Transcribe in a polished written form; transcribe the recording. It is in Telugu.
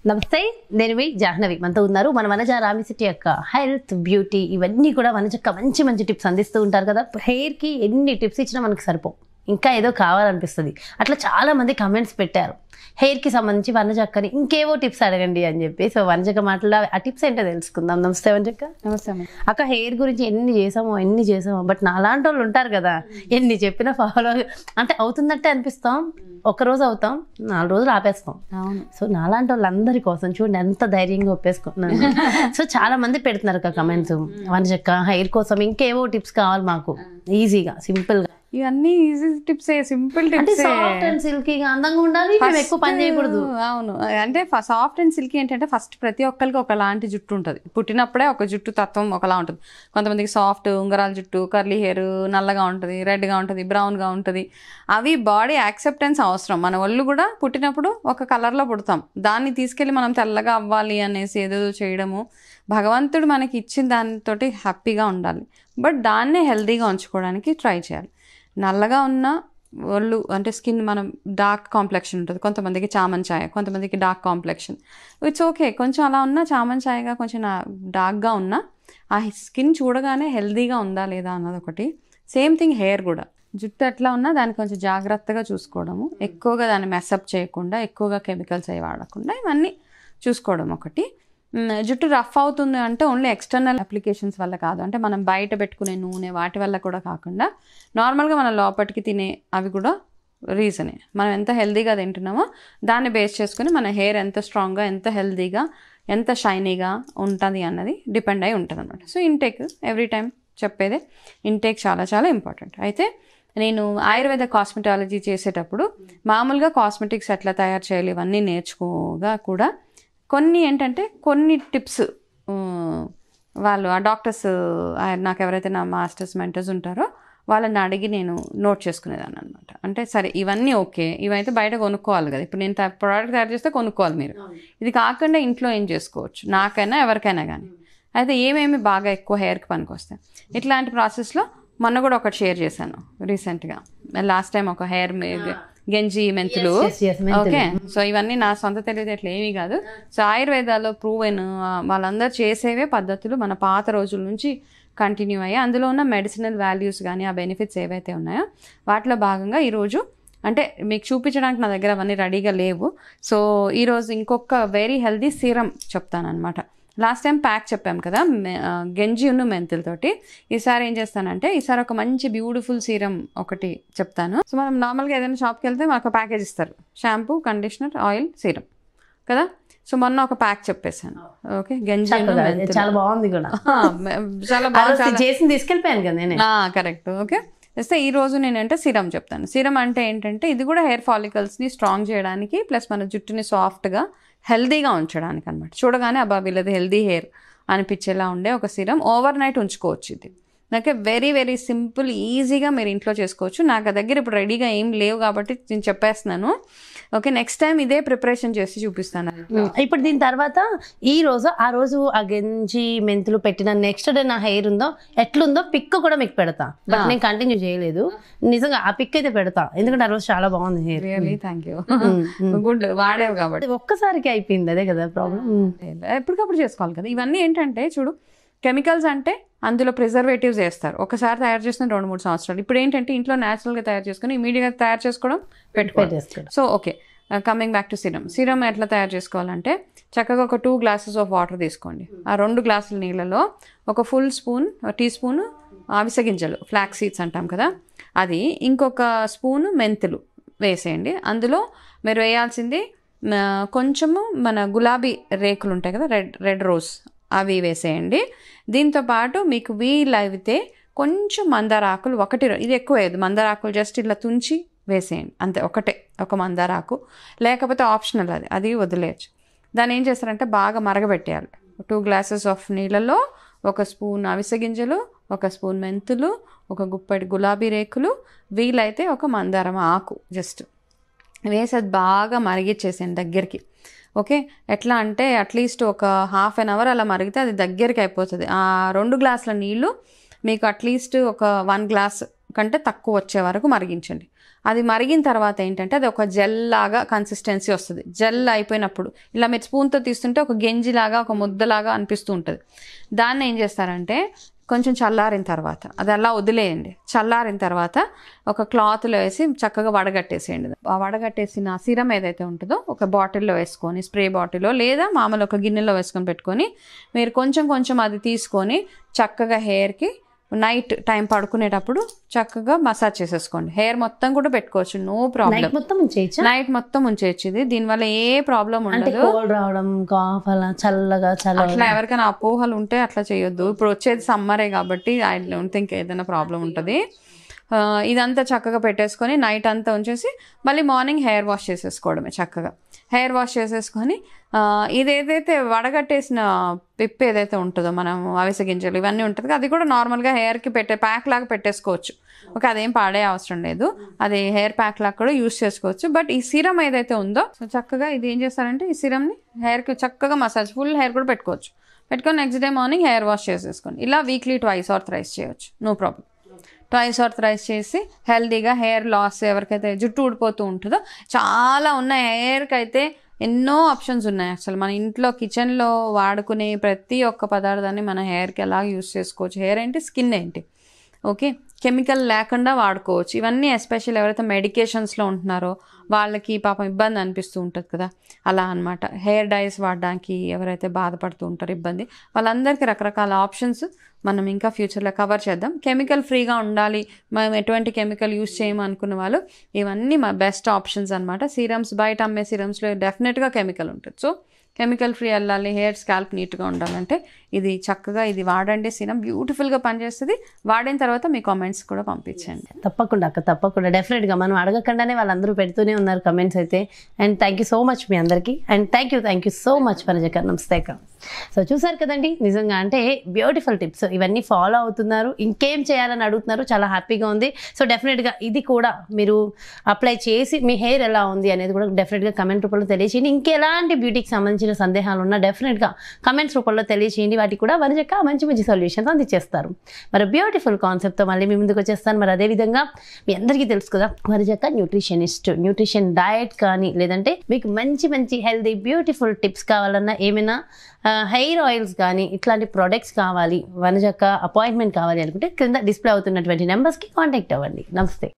నమస్తే, నేను మీ జాహ్నవి. మనతో ఉన్నారు మన వనజ రామిసిటీ యొక్క హెల్త్, బ్యూటీ ఇవన్నీ కూడా వనజక్క మంచి మంచి టిప్స్ అందిస్తూ ఉంటారు కదా. హెయిర్కి ఎన్ని టిప్స్ ఇచ్చినా మనకు సరిపోవు, ఇంకా ఏదో కావాలనిపిస్తుంది. అట్లా చాలా మంది కమెంట్స్ పెట్టారు, హెయిర్కి సంబంధించి వనజక్కని ఇంకేవో టిప్స్ అడగండి అని చెప్పి. సో వనజక్క మాటల్లో ఆ టిప్స్ ఏంటో తెలుసుకుందాం. నమస్తే వనజక్క. నమస్తే అక్క. హెయిర్ గురించి ఎన్ని చేసామో బట్ నాలాంటి వాళ్ళు ఉంటారు కదా, ఎన్ని చెప్పినా ఫాలో అంటే అవుతుందంటే అనిపిస్తాం, ఒక్కరోజు అవుతాం, 4 రోజులు ఆపేస్తాం. సో నాలాంటి వాళ్ళందరి కోసం చూడండి ఎంత ధైర్యంగా ఒప్పేసుకుంటున్నాను. సో చాలా మంది పెడుతున్నారు అక్క కమెంట్స్, వనజక్క హెయిర్ కోసం ఇంకేవో టిప్స్ కావాలి మాకు, ఈజీగా సింపుల్ గా. ఇవన్నీ ఈజీ టిప్స్, సింపుల్ అంటే టిప్స్. సాఫ్ట్ అండ్ సిల్కీగా అందంగా ఉండాలి, మేము ఎక్కువ పని చేయకూడదు. అవును, అంటే సాఫ్ట్ అండ్ సిల్కీ ఏంటంటే ఫస్ట్ ప్రతి ఒక్కరికి ఒకలాంటి జుట్టు ఉంటుంది. పుట్టినప్పుడే ఒక జుట్టు తత్వం ఒకలా ఉంటుంది. కొంతమందికి సాఫ్ట్ ఉంగరాల జుట్టు, కర్లీ హెయిర్, నల్లగా ఉంటుంది, రెడ్గా ఉంటుంది, బ్రౌన్గా ఉంటుంది. అవి బాడీ యాక్సెప్టెన్స్ అవసరం. మన ఒళ్ళు కూడా పుట్టినప్పుడు ఒక కలర్లో పుడతాం, దాన్ని తీసుకెళ్ళి మనం తెల్లగా అవ్వాలి అనేసి ఏదో చేయడము, భగవంతుడు మనకి ఇచ్చిన దానితోటి హ్యాపీగా ఉండాలి. బట్ దాన్నే హెల్తీగా ఉంచుకోవడానికి ట్రై చేయాలి. నల్లగా ఉన్న ఒళ్ళు అంటే స్కిన్, మనం డార్క్ కాంప్లెక్షన్ ఉంటుంది, కొంతమందికి చామన్ ఛాయ, కొంతమందికి డార్క్ కాంప్లెక్షన్. ఇట్స్ ఓకే, కొంచెం అలా ఉన్న చామన్ ఛాయగా కొంచెం డార్క్గా ఉన్న ఆ స్కిన్ చూడగానే హెల్తీగా ఉందా లేదా అన్నది ఒకటి. సేమ్ థింగ్ హెయిర్ కూడా, జుట్టు ఎట్లా ఉన్నా దాన్ని కొంచెం జాగ్రత్తగా చూసుకోవడము, ఎక్కువగా దాన్ని మెస్అప్ చేయకుండా, ఎక్కువగా కెమికల్స్ అవి వాడకుండా, ఇవన్నీ చూసుకోవడం ఒకటి. జుట్టు రఫ్ అవుతుంది అంటే ఓన్లీ ఎక్స్టర్నల్ అప్లికేషన్స్ వల్ల కాదు, అంటే మనం బయట పెట్టుకునే నూనె వాటి వల్ల కూడా కాకుండా నార్మల్గా మనం లోపలికి తినే అవి కూడా రీజనే. మనం ఎంత హెల్తీగా తింటున్నామో దాన్ని బేస్ చేసుకుని మన హెయిర్ ఎంత స్ట్రాంగ్గా, ఎంత హెల్తీగా, ఎంత షైనీగా ఉంటుంది అన్నది డిపెండ్ అయి ఉంటుంది అనమాట. సో ఇంటేక్ ఎవ్రీ టైం చెప్పేదే, ఇంటేక్ చాలా చాలా ఇంపార్టెంట్. అయితే నేను ఆయుర్వేద కాస్మెటాలజీ చేసేటప్పుడు మామూలుగా కాస్మెటిక్స్ ఎట్లా తయారు చేయాలి ఇవన్నీ నేర్చుకోగా కూడా కొన్ని ఏంటంటే కొన్ని టిప్స్ వాళ్ళు ఆ డాక్టర్స్, నాకు ఎవరైతే నా మాస్టర్స్ మెంటర్స్ ఉంటారో వాళ్ళని అడిగి నేను నోట్ చేసుకునేదాన్ని అనమాట. అంటే సరే ఇవన్నీ ఓకే, ఇవైతే బయట కొనుక్కోవాలి కదా, ఇప్పుడు నేను ప్రోడక్ట్ తయారు చేస్తే కొనుక్కోవాలి మీరు, ఇది కాకుండా ఇంట్లో ఏం చేసుకోవచ్చు, నాకైనా ఎవరికైనా కానీ. అయితే ఏమేమి బాగా ఎక్కువ హెయిర్కి పనికి వస్తాయి, ఇట్లాంటి ప్రాసెస్లో మొన్న కూడా ఒకటి షేర్ చేశాను రీసెంట్గా. లాస్ట్ టైం ఒక హెయిర్ గెంజి మెంతులు. ఓకే, సో ఇవన్నీ నా సొంత తెలివితేటలు ఏమీ కాదు. సో ఆయుర్వేదాలో ప్రూవెన్ వాళ్ళందరూ చేసేవే పద్ధతులు మన పాత రోజుల నుంచి కంటిన్యూ అయ్యాయి. అందులో ఉన్న మెడిసినల్ వాల్యూస్ కానీ ఆ బెనిఫిట్స్ ఏవైతే ఉన్నాయో వాటిలో భాగంగా ఈరోజు అంటే మీకు చూపించడానికి నా దగ్గర అవన్నీ రెడీగా లేవు. సో ఈరోజు ఇంకొక వెరీ హెల్దీ సీరం చెప్తాను అనమాట. లాస్ట్ టైం ప్యాక్ చెప్పాం కదా గంజి ఉన్న మెంతులతోటి, ఈసారి ఏం చేస్తానంటే ఈసారి ఒక మంచి బ్యూటిఫుల్ సీరం ఒకటి చెప్తాను. సో మనం నార్మల్గా ఏదైనా షాప్కి వెళ్తే మాకు ప్యాకేజ్ ఇస్తారు, షాంపూ, కండిషనర్, ఆయిల్, సీరం కదా. సో మొన్న ఒక ప్యాక్ చెప్పేసాను. ఓకే, గంజి చాలా బాగుంది కూడా, చాలా బాగా చేసి తీసుకెళ్ళిపోయాను కదా నేను. కరెక్ట్. ఓకే, వస్తే ఈరోజు నేనంటే సిరం చెప్తాను. సిరం అంటే ఏంటంటే ఇది కూడా హెయిర్ ఫాలికల్స్ని స్ట్రాంగ్ చేయడానికి ప్లస్ మన జుట్టుని సాఫ్ట్గా హెల్దీగా ఉంచడానికి అనమాట. చూడగానే అబ్బా వీళ్ళది హెల్దీ హెయిర్ అనిపించేలా ఉండే ఒక సిరం. ఓవర్ నైట్ ఉంచుకోవచ్చు ఇది. నాకే వెరీ వెరీ సింపుల్, ఈజీగా మీరు ఇంట్లో చేసుకోవచ్చు. నాకు దగ్గర ఇప్పుడు రెడీగా ఏం లేవు కాబట్టి నేను చెప్పేస్తున్నాను. ఓకే, నెక్స్ట్ టైం ఇదే ప్రిపరేషన్ చేసి చూపిస్తాను. ఇప్పుడు దీని తర్వాత ఈ రోజు ఆ రోజు ఆ గంజి మెంతులు పెట్టిన నెక్స్ట్ డే నా హెయిర్ ఉందో ఎట్లుందో పిక్ కూడా మీకు పెడతా. బట్ నేను కంటిన్యూ చేయలేదు, నిజంగా ఆ పిక్ అయితే పెడతా, ఎందుకంటే ఆ రోజు చాలా బాగుంది hair. Really thank you, good. వాడేవు కాబట్టి ఒక్కసారికి అయిపోయింది, అదే కదా ప్రాబ్లం. ఎప్పటికప్పుడు చేసుకోవాలి కదా. ఇవన్నీ ఏంటంటే చూడు, కెమికల్స్ అంటే అందులో ప్రిజర్వేటివ్స్ వేస్తారు, ఒకసారి తయారు చేసిన 2-3 సంవత్సరాలు. ఇప్పుడు ఏంటంటే ఇంట్లో న్యాచురల్గా తయారు చేసుకుని ఇమీడియట్గా తయారు చేసుకోవడం, పెట్టుకోవాలి. So okay, coming back to serum. Serum ఎట్లా తయారు చేసుకోవాలంటే చక్కగా ఒక 2 glasses ఆఫ్ వాటర్ తీసుకోండి. ఆ 2 glasses నీళ్ళలో ఒక ఫుల్ స్పూన్, టీ స్పూన్ అవిసె గింజలు, ఫ్లాక్ సీడ్స్ అంటాం కదా అది, ఇంకొక స్పూన్ మెంతులు వేసేయండి. అందులో మీరు వేయాల్సింది కొంచెము మన గులాబీ రేకులు ఉంటాయి కదా, రెడ్ రోజ్, అవి వేసేయండి. దీంతోపాటు మీకు వీలైతే కొంచెం మందారాకులు, ఇది ఎక్కువ వేయదు, మందారాకులు జస్ట్ ఇలా తుంచి వేసేయండి అంతే, ఒక మందారాకు, లేకపోతే ఆప్షనల్ అది వదిలేయచ్చు. దాన్ని ఏం చేస్తారంటే బాగా మరగబెట్టేయాలి. 2 glasses ఆఫ్ నీళ్ళలో 1 స్పూన్ అవిసె గింజలు, 1 స్పూన్ మెంతులు, 1 గుప్పెడు గులాబీ రేకులు, వీలైతే 1 మందారం ఆకు జస్ట్ వేసి అది బాగా మరిగిచ్చేసేయండి దగ్గరికి. ఓకే, ఎట్లా అంటే అట్లీస్ట్ ఒక ½ an hour అలా మరిగితే అది దగ్గరికి అయిపోతుంది. ఆ 2 glasses నీళ్ళు మీకు అట్లీస్ట్ ఒక 1 glass కంటే తక్కువ వచ్చే వరకు మరిగించండి. అది మరిగిన తర్వాత ఏంటంటే అది ఒక జెల్ లాగా కన్సిస్టెన్సీ వస్తుంది. జెల్ అయిపోయినప్పుడు ఇలా మీరు స్పూన్తో తీస్తుంటే ఒక గెంజిలాగా ఒక ముద్దలాగా అనిపిస్తూ ఉంటుంది. దాన్ని ఏం చేస్తారంటే కొంచెం చల్లారిన తర్వాత అది అలా వదిలేయండి. చల్లారిన తర్వాత ఒక క్లాత్లో వేసి చక్కగా వడగట్టేసేయండి. ఆ వడగట్టేసిన సిరం ఏదైతే ఉంటుందో ఒక బాటిల్లో వేసుకొని, స్ప్రే బాటిల్లో లేదా మామూలు ఒక గిన్నెలో వేసుకొని పెట్టుకొని మీరు కొంచెం కొంచెం అది తీసుకొని చక్కగా హెయిర్కి నైట్ టైం పడుకునేటప్పుడు చక్కగా మసాజ్ చేసేసుకోండి. హెయిర్ మొత్తం కూడా పెట్టుకోవచ్చు, నో ప్రాబ్లం. నైట్ మొత్తం ఉంచేయచ్చు. ఇది దీనివల్ల ఏ ప్రాబ్లం ఉండదు. రావడం, కాఫ్, అలా చల్లగా అట్లా ఎవరికైనా అపోహలు ఉంటే అట్లా చేయొద్దు. ఇప్పుడు వచ్చేది సమ్మరే కాబట్టి ఐ డోంట్ థింక్ ఏదైనా ప్రాబ్లం ఉంటుంది. ఇదంతా చక్కగా పెట్టేసుకొని నైట్ అంతా ఉంచేసి మళ్ళీ మార్నింగ్ హెయిర్ వాష్ చేసేసుకోవడమే. చక్కగా హెయిర్ వాష్ చేసేసుకొని ఇదేదైతే వడగట్టేసిన పిప్ ఏదైతే ఉంటుందో మనం అవిసె గింజలు ఇవన్నీ ఉంటుంది, అది కూడా నార్మల్గా హెయిర్కి ప్యాక్ లాగా పెట్టేసుకోవచ్చు. ఓకే, అదేం పాడే అవసరం లేదు. అది హెయిర్ ప్యాక్ లాగా కూడా యూస్ చేసుకోవచ్చు. బట్ ఈ సిరం ఏదైతే ఉందో సో చక్కగా ఇది ఏం చేస్తారంటే ఈ సిరంని హెయిర్కి చక్కగా మసాజ్, ఫుల్ హెయిర్ కూడా పెట్టుకోవచ్చు. పెట్టుకొని next day morning hair wash చేసేసుకోండి. ఇలా వీక్లీ 2 or 3 చేయొచ్చు, నో ప్రాబ్లం. 2 or 3 చేసి హెల్దీగా హెయిర్ లాస్, ఎవరికైతే జుట్టు ఊడిపోతూ ఉంటుందో చాలా ఉన్నాయి. హెయిర్కి అయితే ఎన్నో ఆప్షన్స్ ఉన్నాయి. అసలు మన ఇంట్లో కిచెన్లో వాడుకునే ప్రతి ఒక్క పదార్థాన్ని మన హెయిర్కి ఎలా యూస్ చేసుకోవచ్చు. హెయిర్ ఏంటి, స్కిన్ ఏంటి, ఓకే, కెమికల్ లేకుండా వాడుకోవచ్చు. ఇవన్నీ ఎస్పెషల్ ఎవరైతే మెడికేషన్స్లో ఉంటున్నారో వాళ్ళకి పాపం ఇబ్బంది అనిపిస్తూ ఉంటుంది కదా, అలా అనమాట. హెయిర్ డైస్ వాడడానికి ఎవరైతే బాధపడుతూ ఉంటారో ఇబ్బంది, వాళ్ళందరికీ రకరకాల ఆప్షన్స్ మనం ఇంకా ఫ్యూచర్లో కవర్ చేద్దాం. కెమికల్ ఫ్రీగా ఉండాలి, మనం ఎటువంటి కెమికల్ యూస్ చేయము అనుకున్న వాళ్ళు ఇవన్నీ మా బెస్ట్ ఆప్షన్స్ అనమాట. సీరమ్స్, బయట అమ్మే సీరమ్స్లో డెఫినెట్గా కెమికల్ ఉంటుంది. సో కెమికల్ ఫ్రీ వెళ్ళాలి, హెయిర్ స్కాల్ప్ నీట్గా ఉండాలంటే ఇది చక్కగా ఇది వాడండి. సీరం బ్యూటిఫుల్గా పనిచేస్తుంది. వాడిన తర్వాత మీ కామెంట్స్ కూడా పంపించండి. తప్పకుండా అక్క, తప్పకుండా, డెఫినెట్గా. మనం అడగకుండానే వాళ్ళందరూ పెడుతూనే ఉన్నారు కమెంట్స్ అయితే. And thank you so much మీ అందరికీ. And thank you so much వనజక్క. నమస్తే అక్క. సో చూసారు కదండి, నిజంగా అంటే బ్యూటిఫుల్ టిప్స్ ఇవన్నీ ఫాలో అవుతున్నారు, ఇంకేం చేయాలని అడుగుతున్నారు, చాలా హ్యాపీగా ఉంది. సో డెఫినెట్గా ఇది కూడా మీరు అప్లై చేసి మీ హెయిర్ ఎలా ఉంది అనేది కూడా డెఫినెట్గా కమెంట్ రూపంలో తెలియచేయండి. ఇంకెలాంటి బ్యూటీకి సంబంధించిన సందేహాలు ఉన్నా డెఫినెట్గా కమెంట్స్ రూపంలో తెలియచేయండి. వాటికి కూడా వనజక్క మంచి మంచి సొల్యూషన్స్ అందించేస్తారు. మరి బ్యూటిఫుల్ కాన్సెప్ట్తో మళ్ళీ మీ ముందుకు వచ్చేస్తాను. మరి అదేవిధంగా మీ అందరికీ తెలుసు కదా, వనజక్క న్యూట్రిషనిస్ట్. న్యూట్రిషన్ డయట్ కానీ లేదంటే మీకు మంచి మంచి హెల్దీ బ్యూటిఫుల్ టిప్స్ కావాలన్నా, ఏమైనా హెయిర్ ఆయిల్స్ కానీ ఇట్లాంటి ప్రొడక్ట్స్ కావాలి, వనజక్క అపాయింట్మెంట్ కావాలి అనుకుంటే కింద డిస్ప్లే అవుతున్నటువంటి నెంబర్స్కి కాంటాక్ట్ అవ్వండి. నమస్తే.